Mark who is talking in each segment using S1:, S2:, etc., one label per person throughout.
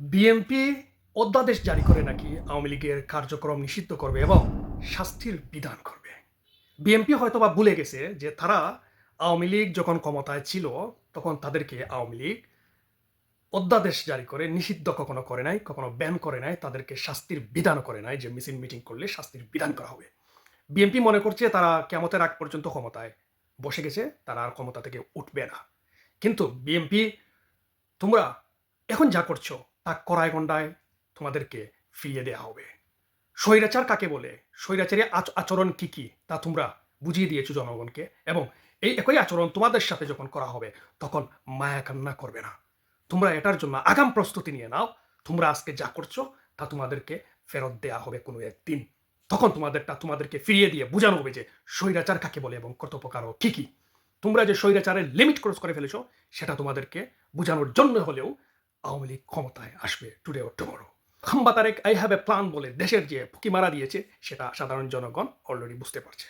S1: BNP অধ্যাদেশ জারি করে নাকি আওয়ামী লীগের কার্যক্রম নিষিদ্ধ করবে এবং শাস্তির বিধান করবে। বিএনপি হয়তোবা ভুলে গেছে যে তারা আওয়ামী লীগ যখন ক্ষমতায় ছিল তখন তাদেরকে আওয়ামী লীগ অধ্যাদেশ জারি করে নিষিদ্ধ কখনো করে নাই, কখনো ব্যান করে নাই, তাদেরকে শাস্তির বিধানও করে নাই যে মিছিল মিটিং করলে শাস্তির বিধান করা হবে। বিএনপি মনে করছে তারা কেয়ামতের আগ পর্যন্ত ক্ষমতায় বসে গেছে, তারা আর ক্ষমতা থেকে উঠবে না। কিন্তু বিএনপি, তোমরা এখন যা করছো তা কড়ায় গন্ডায় তোমাদেরকে ফিরিয়ে দেওয়া হবে। স্বৈরাচার কাকে বলে, স্বৈরাচারী আচরণ কি কি তা তোমরা বুঝিয়ে দিয়েছো জনগণকে, এবং এই একই আচরণ তোমাদের সাথে যখন করা হবে তখন মায়া কান্না করবে না। তোমরা এটার জন্য আগাম প্রস্তুতি নিয়ে নাও। তোমরা আজকে যা করছো তা তোমাদেরকে ফেরত দেয়া হবে কোনো একদিন। তখন তোমাদেরকে ফিরিয়ে দিয়ে বোঝানো হবে যে স্বৈরাচার কাকে বলে এবং কত প্রকার কি কি। তোমরা যে স্বৈরাচারের লিমিট ক্রস করে ফেলেছো সেটা তোমাদেরকে বোঝানোর জন্য হলেও আওয়ামী লীগ ক্ষমতায় আসবে টুডে অর টুমরো। খাম্বা Tarek I have a plan বলে দেশের যে ফুকি মারা দিয়েছে সেটা সাধারণ জনগণ অলরেডি বুঝতে পারছে।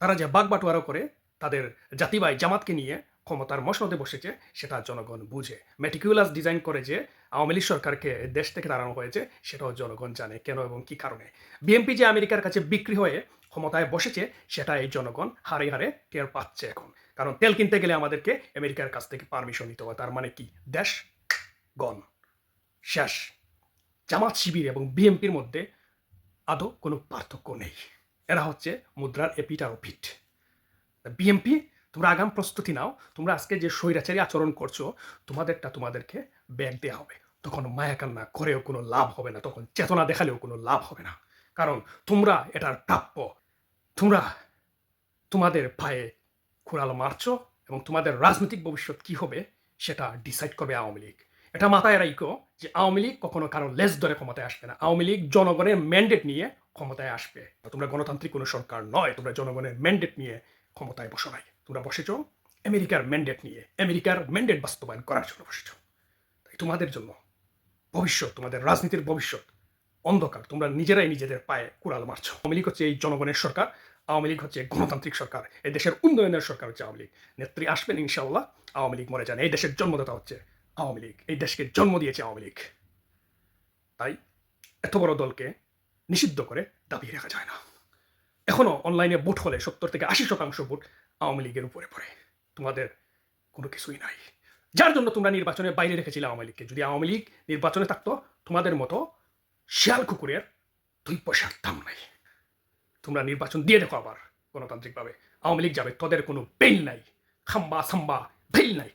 S1: তারা যে বাগবাটোয়ারা করে তাদের জাতিবাই জামাতকে নিয়ে ক্ষমতার মসনদে বসেছে সেটা জনগণ বুঝে। মেটিকুলাস ডিজাইন করে যে আওয়ামী লীগ সরকারকে দেশ থেকে তাড়ানো হয়েছে সেটাও জনগণ জানে কেন এবং কি কারণে। বিএনপি যে আমেরিকার কাছে বিক্রি হয়ে ক্ষমতায় বসেছে সেটা এই জনগণ হারে হারে টের পাচ্ছে এখন। কারণ তেল কিনতে গেলে আমাদেরকে আমেরিকার কাছ থেকে পারমিশন নিতে হয়। তার মানে কি, দেশ গণ, শেষ। জামাত শিবির এবং বিএনপির মধ্যে আদৌ কোনো পার্থক্য নেই। এরা হচ্ছে মুদ্রার এপিঠ আর ওপিঠ। বিএনপি, তোমরা আগাম প্রস্তুতি নাও। তোমরা আজকে যে স্বৈরাচারী আচরণ করছো তোমাদেরটা তোমাদেরকে ব্যাগ দেওয়া হবে। তখন মায়া কান্না করেও কোনো লাভ হবে না, তখন চেতনা দেখালেও কোনো লাভ হবে না। কারণ তোমরা এটার প্রাপ্য। তোমরা তোমাদের পায়ে কুড়াল মারছো এবং তোমাদের রাজনৈতিক ভবিষ্যৎ কি হবে সেটা ডিসাইড করবে আওয়ামী লীগ। এটা মাথায় রাখো যে আওয়ামী লীগ কখনো কারো লেজ ধরে ক্ষমতায় আসবে না। আওয়ামী লীগ জনগণের ম্যান্ডেট নিয়ে ক্ষমতায় আসবে। তোমরা গণতান্ত্রিক কোনো সরকার নয়, তোমরা জনগণের ম্যান্ডেট নিয়ে ক্ষমতায় বসো নাই। তোমরা বসেছ আমেরিকার ম্যান্ডেট নিয়ে, আমেরিকার ম্যান্ডেট বাস্তবায়ন করার জন্য বসেছ। তাই তোমাদের জন্য ভবিষ্যৎ, তোমাদের রাজনীতির ভবিষ্যৎ অন্ধকার। তোমরা নিজেরাই নিজেদের পায়ে কুড়াল মারছো। আওয়ামী লীগ হচ্ছে এই জনগণের সরকার, আওয়ামী লীগ হচ্ছে গণতান্ত্রিক সরকার, এই দেশের উন্নয়নের সরকার হচ্ছে আওয়ামী লীগ। নেত্রী আসবেন ইনশাআল্লাহ, আওয়ামী লীগ মরে যান। এই দেশের জন্মদাতা হচ্ছে আওয়ামী লীগ, এই দেশকে জন্ম দিয়েছে আওয়ামী লীগ। তাই এত বড় দলকে নিষিদ্ধ করে দাবিয়ে রাখা যায় না। এখনো অনলাইনে ভোট হলে 70 থেকে 80% ভোট আওয়ামী লীগের উপরে পড়ে। তোমাদের কোনো কিছুই নাই, যার জন্য তোমরা নির্বাচনের বাইরে রেখেছিলে আওয়ামী লীগকে। যদি আওয়ামী লীগ নির্বাচনে থাকতো তোমাদের মতো শিয়াল কুকুরের 2 পয়সার দাম নাই। তোমরা নির্বাচন দিয়ে দেখো আবার গণতান্ত্রিকভাবে, আওয়ামী লীগ যাবে, তোদের কোনো বেল নাই। খাম্বা সাম্বা বেল নাই।